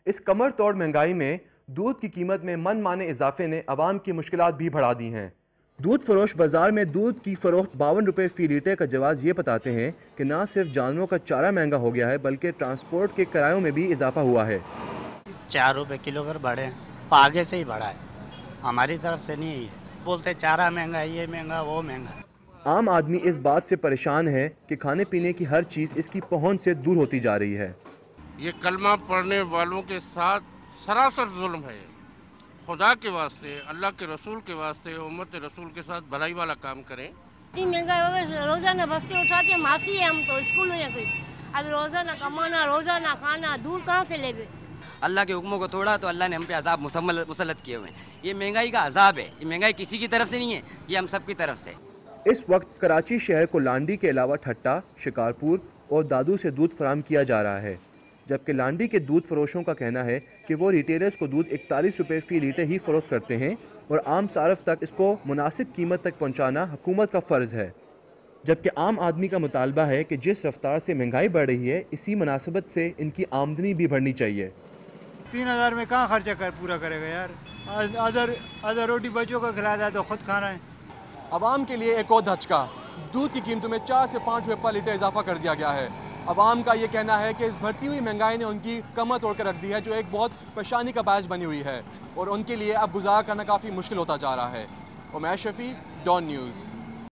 اس کمر توڑ مہنگائی میں دودھ کی قیمت میں من مانے اضافے نے عوام کی مشکلات بھی بڑھا دی ہیں۔ دودھ فروش بازار میں دودھ کی فروخت 52 روپے فی لیٹر کا جواز یہ بتاتے ہیں کہ نہ صرف جانوروں کا چارہ مہنگا ہو گیا ہے بلکہ ٹرانسپورٹ کے کرایوں میں بھی اضافہ ہوا ہے۔ 4 روپے کلو کر بڑھے ہیں، آگے سے ہی بڑھا ہے، ہماری طرف سے نہیں ہے۔ بولتے چارہ مہنگا ہے، یہ مہنگا وہ مہنگا۔ عام آدمی اس بات سے پریشان ہے کہ کھانے پینے کی ہر چیز اس کی پہنچ سے دور ہوتی جا رہی ہے۔ یہ کلمہ پڑھنے والوں کے ساتھ سراسر ظلم ہے۔ خدا کے واسطے، اللہ کے رسول کے واسطے، امت رسول کے ساتھ بھلائی والا کام کریں۔ اتنی مہنگائی ہو گئی، روزانہ بستے اٹھاتے ہیں، ماسی ہے ہم تو اسکول میں کوئی، اب روزانہ کمانا، روزانہ کھانا، دودھ کہاں سے لے؟ اللہ کے حکموں کو توڑا تو اللہ نے ہم پہ عذاب مسلط کیے ہوئے ہیں۔ یہ مہنگائی کا عذاب ہے، یہ مہنگائی کسی کی طرف سے نہیں ہے، یہ ہم سب کی طرف سے۔ اس وقت کراچی شہر کو لانڈی کے علاوہ ٹھٹا، شکارپور اور دادو سے دودھ فراہم کیا جا رہا ہے، جبکہ لانڈی کے دودھ فروشوں کا کہنا ہے کہ وہ ریٹیلرز کو دودھ 41 روپے فی لیٹر ہی فروخت کرتے ہیں اور عام صارف تک اس کو مناسب قیمت تک پہنچانا حکومت کا فرض ہے، جبکہ عام آدمی کا مطالبہ ہے کہ جس رفتار سے مہنگائی بڑھ رہی ہے اسی مناسبت سے ان کی آمدنی بھی بڑھنی چاہیے۔ 3000 میں کہاں خرچہ پورا کرے گا یار؟ آدھا روٹی بچوں کا کھلاتا ہے تو خود کھانا ہے۔ عوام کے لیے ایک اور دھچکا، دودھ کی قیمتوں میں 4 سے 5 روپے پر لیٹر اضافہ کر دیا گیا ہے۔ عوام کا یہ کہنا ہے کہ اس بڑھتی ہوئی مہنگائی نے ان کی کمر توڑ کر رکھ دی ہے، جو ایک بہت پریشانی کا باعث بنی ہوئی ہے، اور ان کے لیے اب گزارا کرنا کافی مشکل ہوتا جا رہا ہے۔ عمیر شفیع، ڈان نیوز۔